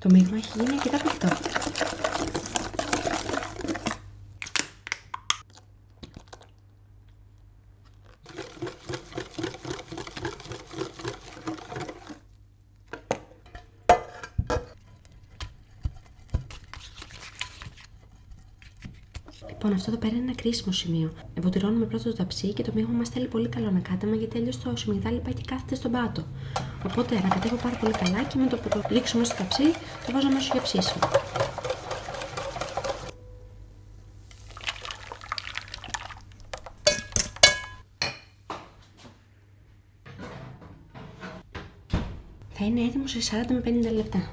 Το μείγμα έχει γίνει αρκετά παιχτό. Λοιπόν, αυτό εδώ πέρα είναι ένα κρίσιμο σημείο. Εμβοτηρώνουμε πρώτα το ταψί και το μείγμα μας θέλει πολύ καλό ανακάτεμα, γιατί αλλιώς το σιμιγδάλι πάει και κάθεται στον πάτο. Οπότε ανακατεύω πάρα πολύ καλά και με το που το ρίξουμε στο ταψί το βάζω αμέσως για ψήσιμο. Θα είναι έτοιμο σε 40 με 50 λεπτά.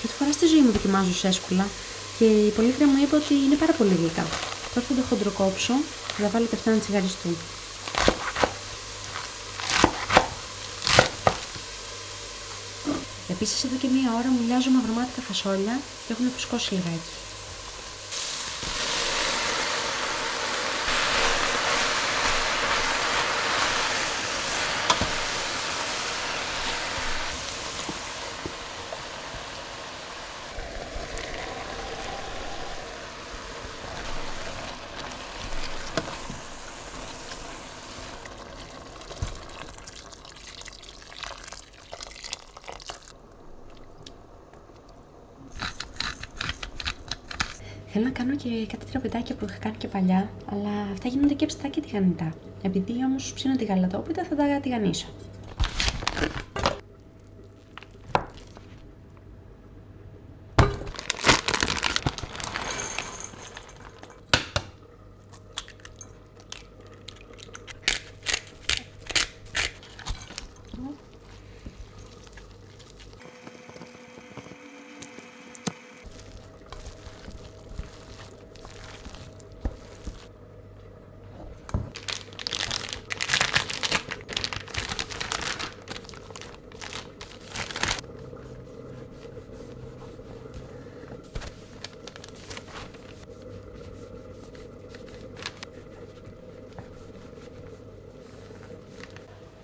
Πρώτη φορά στη ζωή μου δοκιμάζω σέσκουλα. και η πολίτρια μου είπε ότι είναι πάρα πολύ γλυκά. Τώρα θα το χοντροκόψω, θα τα βάλω και αυτά να τσιγαριστούν. Επίσης εδώ και μία ώρα μουλιάζω μαυρομάτικα φασόλια και έχουν φουσκώσει λιγάκι. Θέλω να κάνω και κάτι τραπετάκια που είχα κάνει και παλιά, αλλά αυτά γίνονται και ψητά και τηγανιτά. Επειδή όμως ψήνω τη γαλατόπιτα, θα τα τηγανίσω.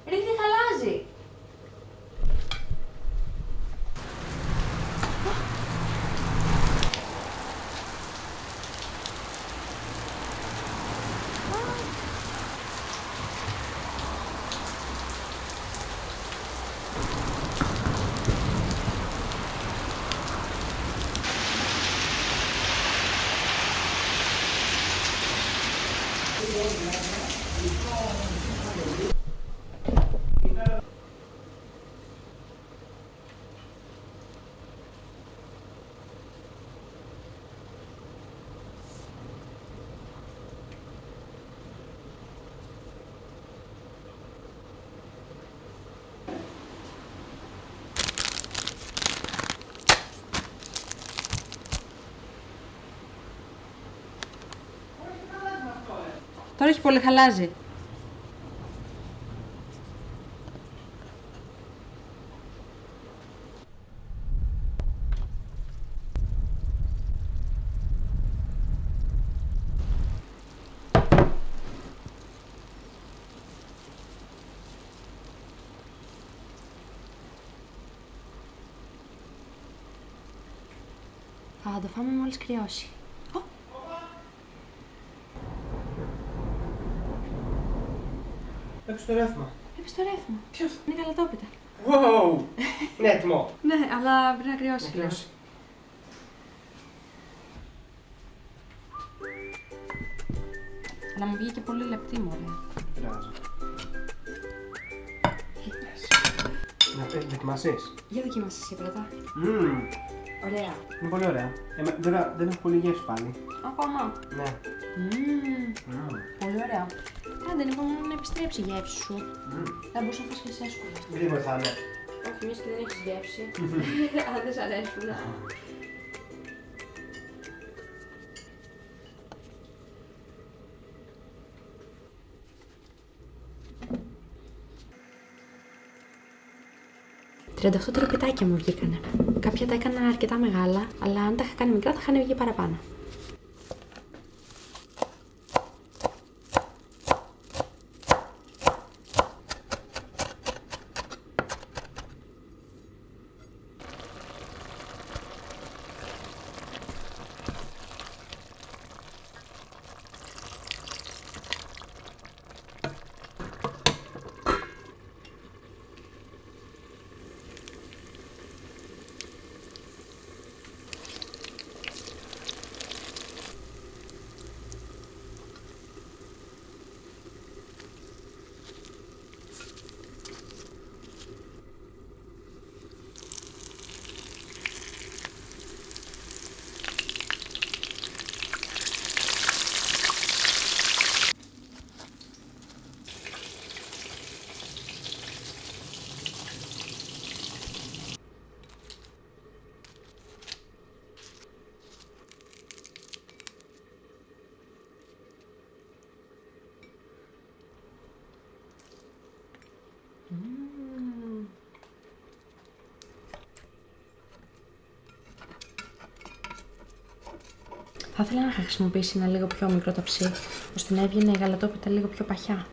Ρίχνει χαλάζι! Τώρα έχει πολύ χαλάζι. Θα το φάμε μόλις κρυώσει. Έπεισε το ρεύμα. Έπεισε το ρεύμα. Ποιος? Είναι γαλατόπιτα. Wow! Είναι έτοιμο. Ναι, αλλά πρέπει να κρυώσει. Να κρυώσει. Αλλά μου βγήκε πολύ λεπτή, μωρέ. Πειράζει. Να δοκιμάσεις. Για δοκίμασε εσύ πρώτα. Ωραία. Είναι πολύ ωραία. Βέβαια δεν έχω πολύ γεύση πάλι. Ακόμα. Ναι. Πολύ ωραία. Άντε λοιπόν να επιστρέψει η γεύση σου. Θα μπορούσα να φας και εσύ εύκολα. Δεν βοηθάνε. Όχι, εμείς και δεν έχεις γεύση. Αν δεν σ' αρέσουν. «38 τροπιτάκια μου βγήκανε. Κάποια τα έκανα αρκετά μεγάλα, αλλά αν τα είχα κάνει μικρά θα είχαν βγει παραπάνω. Θα ήθελα να χρησιμοποιήσει ένα λίγο πιο μικρό ταψί, ώστε να έβγαινε η γαλατόπιτα λίγο πιο παχιά.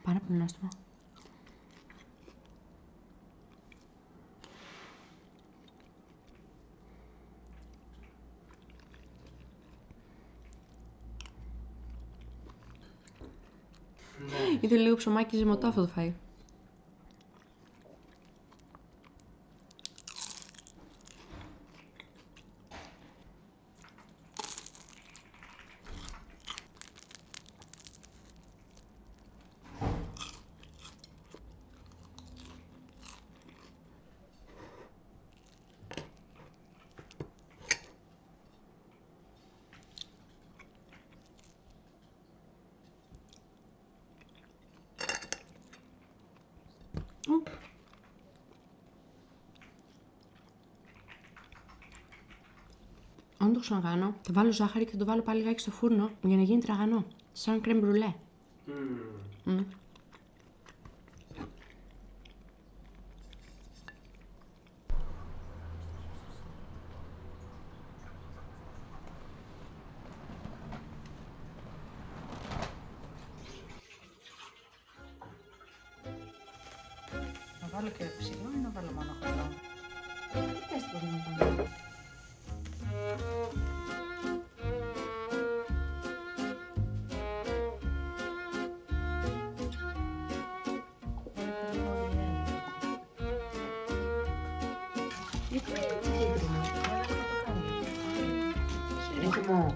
Πάρα πολύ νόστιμο. Είδε λίγο ψωμάκι ζυμωτό αυτό το φαΐ. Αν το ξανακάνω, θα βάλω ζάχαρη και θα το βάλω πάλι λιγάκι στο φούρνο για να γίνει τραγανό. Σαν κρέμ μπρουλέ. Να βάλω και ψηλό ή να βάλω μόνο χαλό? Πες τι μπορεί να κάνω. Γιατί είναι έτσι κίτρινο. Έτοιμο.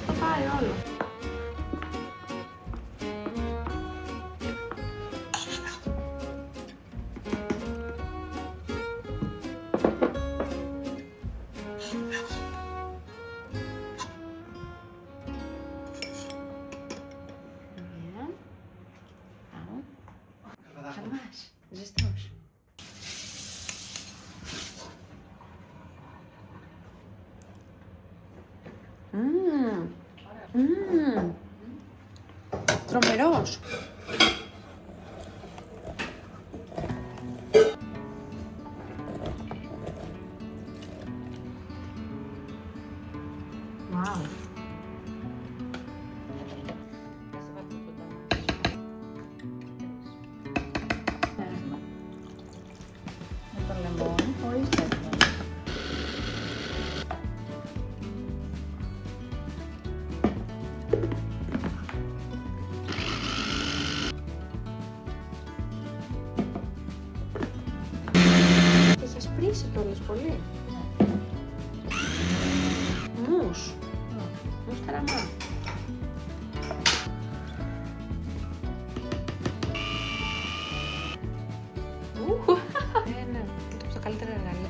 Το πάει όλο. Καλμάς, ζεστός. Τρομερός. Wow. Με το λεμόνι χωρίς τέτοιο. Και είχε σπρίσει κιόλας πολύ. Μους. Μους ταραμά. Ναι, το από τα καλύτερα εργαλεία.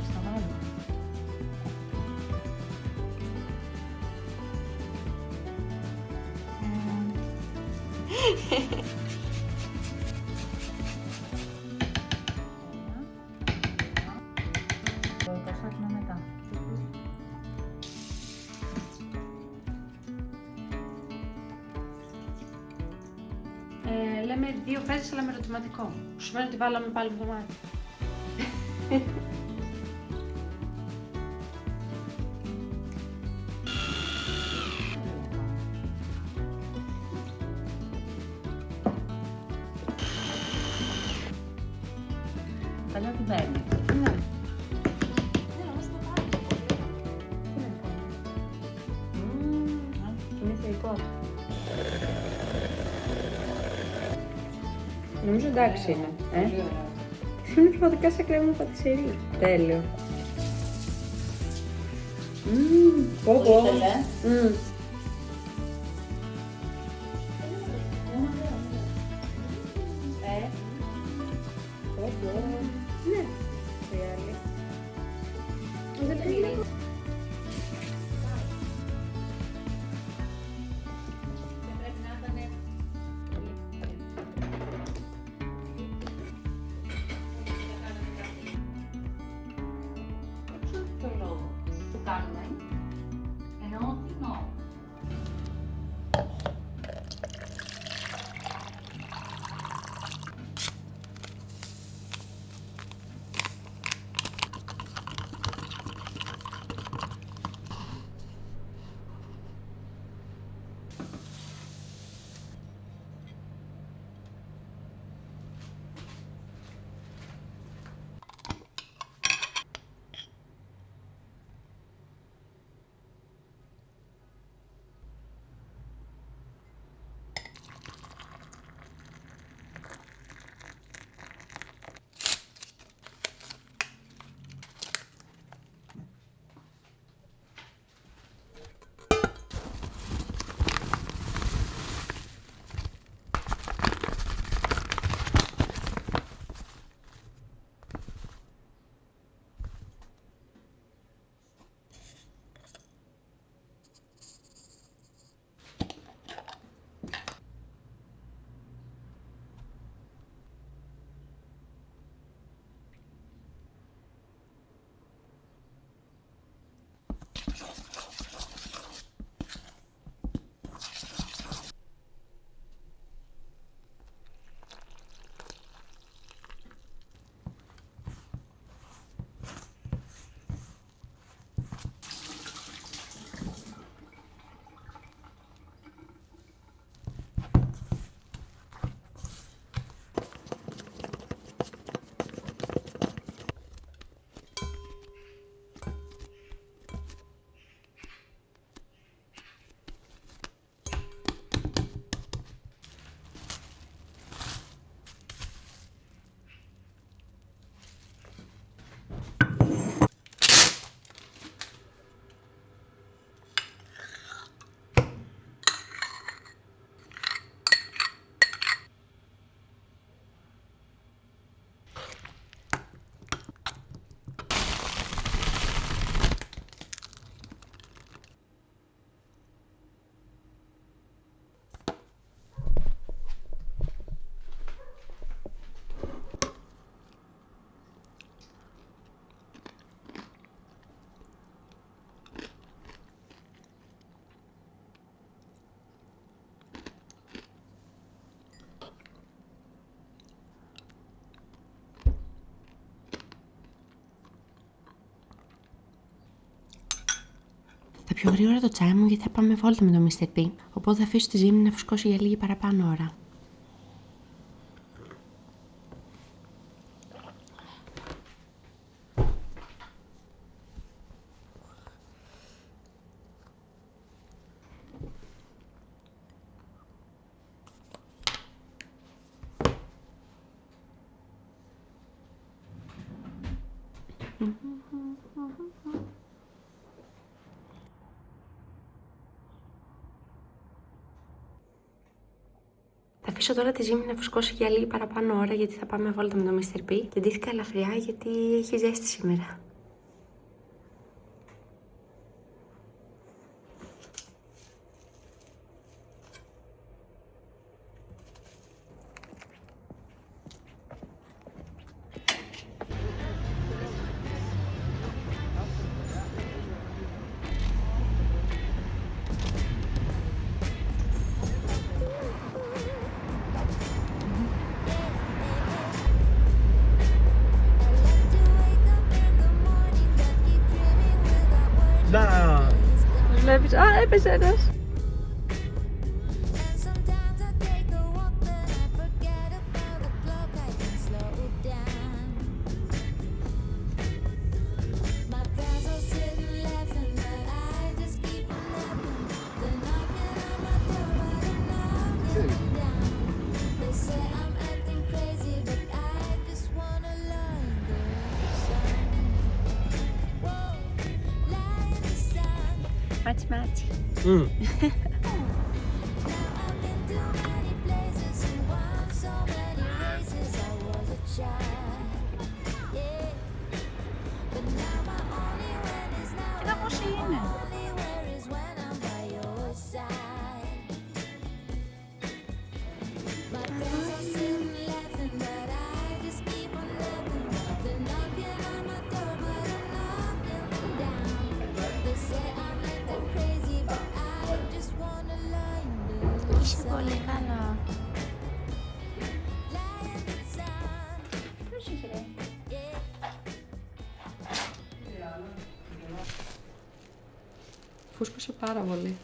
Στο γάλα. Το κασάκι μετά. Λέμε 2 φέζες αλλά με ερωτηματικό. Που σημαίνει ότι βάλαμε πάλι βδομάδα. Παλιά την παίρνει. Ναι. Είναι θεϊκό. Νομίζω εντάξει είναι. Πολύ ωραία. Είναι πραγματικά σαν κρέμα πατησερί. Τέλειο. Πω πω. Ήθελε. Πω πω. Ναι. Real. Δεν πειράζει. Πρέπει να ήταν ποιο λόγο το κάνουμε, εννοώ τι εννοώ. πιο γρήγορα το τσάι μου γιατί θα πάμε βόλτα με το Mr. P. Οπότε θα αφήσω τη ζύμη να φουσκώσει για λίγη παραπάνω ώρα. Θα αφήσω τώρα τη ζύμη να φουσκώσει για λίγη παραπάνω ώρα γιατί θα πάμε βόλτα με το Mr. P. Και ντύθηκα ελαφριά γιατί έχει ζέστη σήμερα. Να! Βλέπεις, έπεσε ένας. Μάτσι μάτσι. Κοίτα πώς είναι. Είσαι πολύ καλά. Ποιος είσαι ρε. Φούσκωσε πάρα πολύ.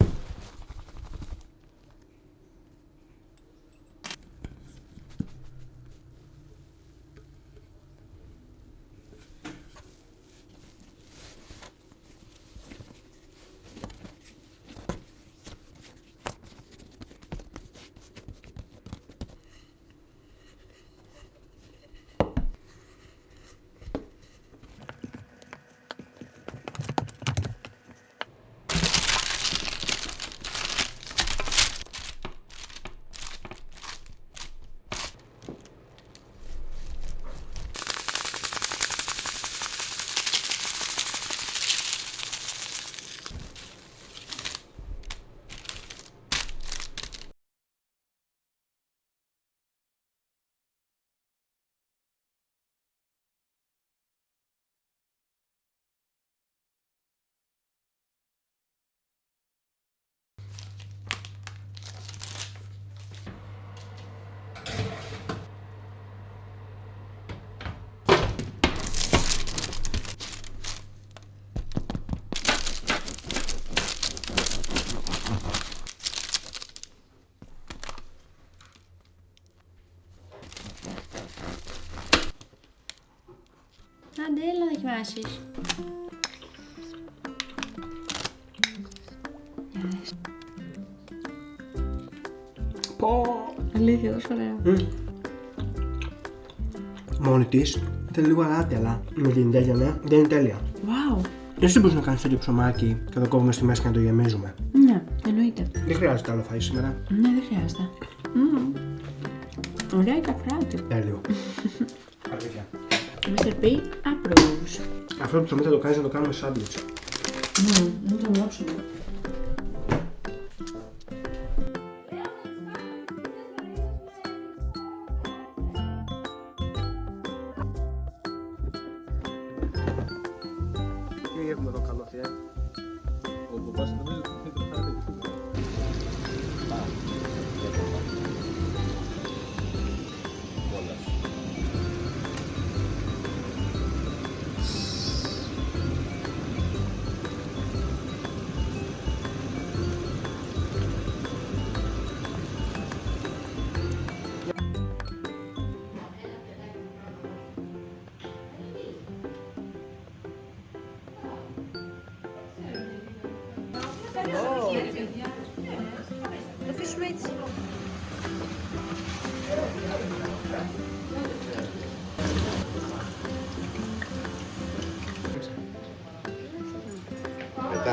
Άντε, έλα να δοκιμάσεις. Πω! Αλήθεια, τόσο ωραία. Μόνη της. Θέλει λίγο αλάτι, αλλά με την τέλεια, ναι, δεν είναι τέλεια. Wow. Εσύ μπορείς να κάνεις τέτοιο ψωμάκι και το κόβουμε στη μέση και να το γεμίζουμε. Ναι, εννοείται. Δεν χρειάζεται άλλο φαΐ σήμερα. Ναι, δεν χρειάζεται. Ωραία η καφράτη. Τέλειο. Αλήθεια. Mr. P approves. Αυτό το ψωμί θα το κάνεις να το κάνουμε σάντουιτς. Δεν το γράψουμε. Τι έχουμε εδώ καλό θεία. Ο παπάς νομίζω ότι θέλει να πάρει το κουμπί. Κόλλας.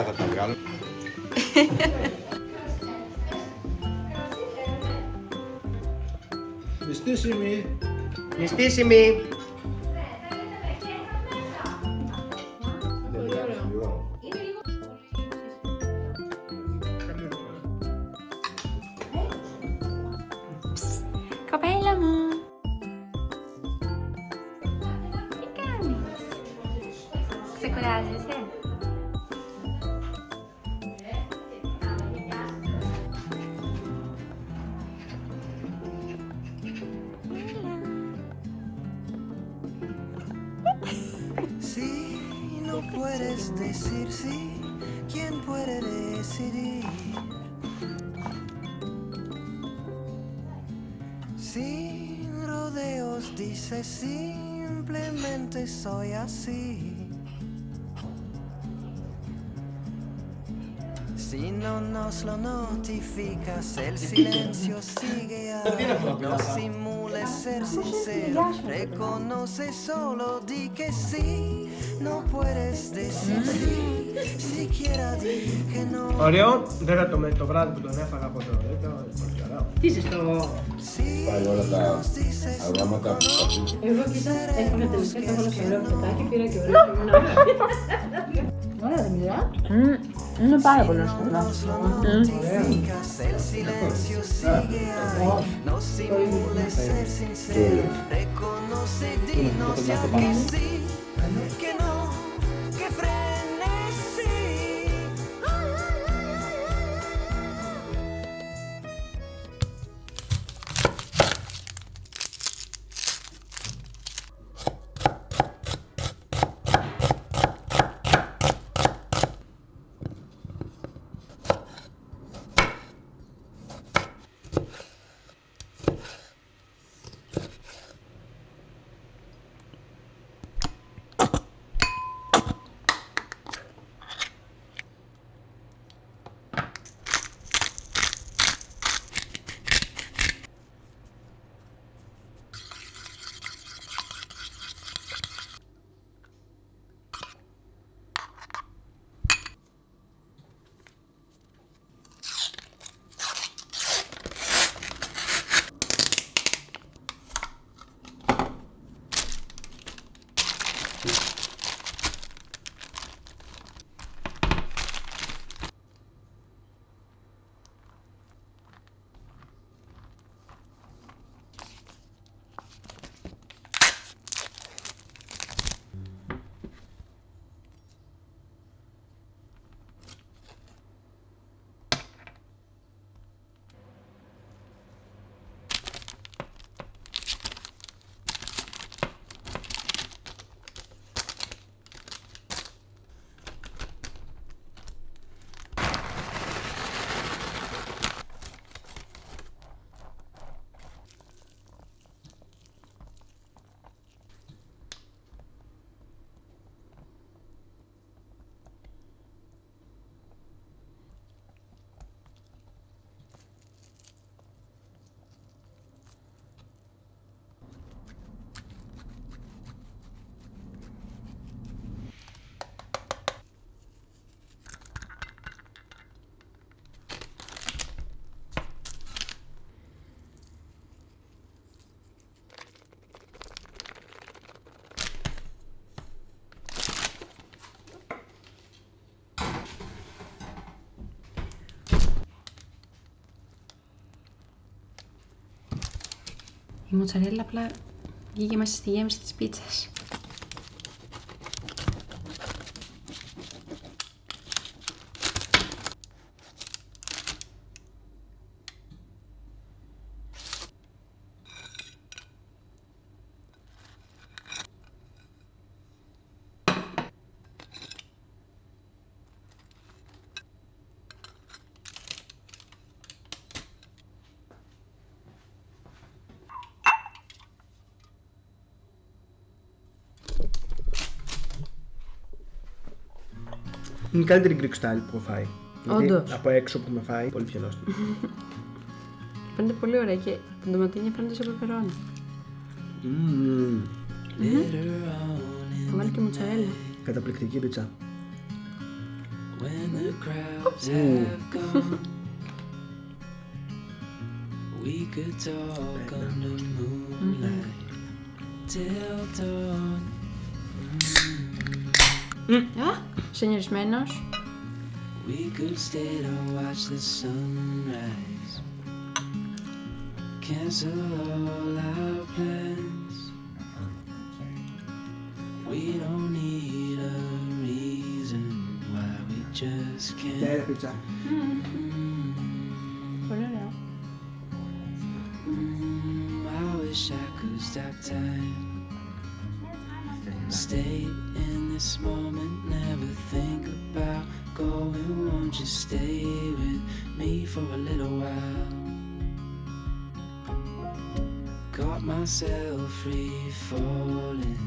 Μετά θα τα βγάλω. Μυστήσιμη. Μυστήσιμη. Κοπέλα μου! Τι κάνεις? Ξεκουράζεσαι? Si no puedes decir sí, ¿quién puede decidir? Sin rodeos dice simplemente soy así. Si no nos lo notificas, el silencio sigue ahí. No simules ser sincero, reconoce solo, di que sí. No puedes decir sí, siquiera di que no. Ωραίο. Δεν θα το βράδυ που τον έφαγα από το τέτοιο. Πολύ ωραίο. Τι είσαι στο... Πάει όλα τα αρώματα που θα πεις. Εγώ κοίτα, έφαγα τελικά, το έβαλα σε ωραίο φωτάκι, πήρα και ωραίο χαμινά. Ωραία, δεν μιλά. Είναι πάρα πολύ σκοτεινό. Notificas, el silencio sigue ahí. No simules ser sincero, reconoce, dinos ya que sí, que no, que frenesí. Η μοτσαρέλα απλά βγήκε μέσα στη γέμιση της πίτσας. Είναι η καλύτερη Greek style που έχω φάει. Γιατί Όντως. από έξω που με φάει, πολύ πιο νόστιμο. Φαίνεται πολύ ωραία και το ντοματίνια φαίνεται σε πεπερώνι. Θα βάλω και μοτσαρέλα. Καταπληκτική πίτσα. When the crowds have gone, we could talk under moonlight till dawn. Συνειρισμένος. We could stay to watch the sunrise, cancel all our plans. We don't need a reason why we just Και can't. πίτσα. Πολύ ωραίο. I wish I could stop time, stay in this moment, never think about going. Won't you stay with me for a little while? Got myself free falling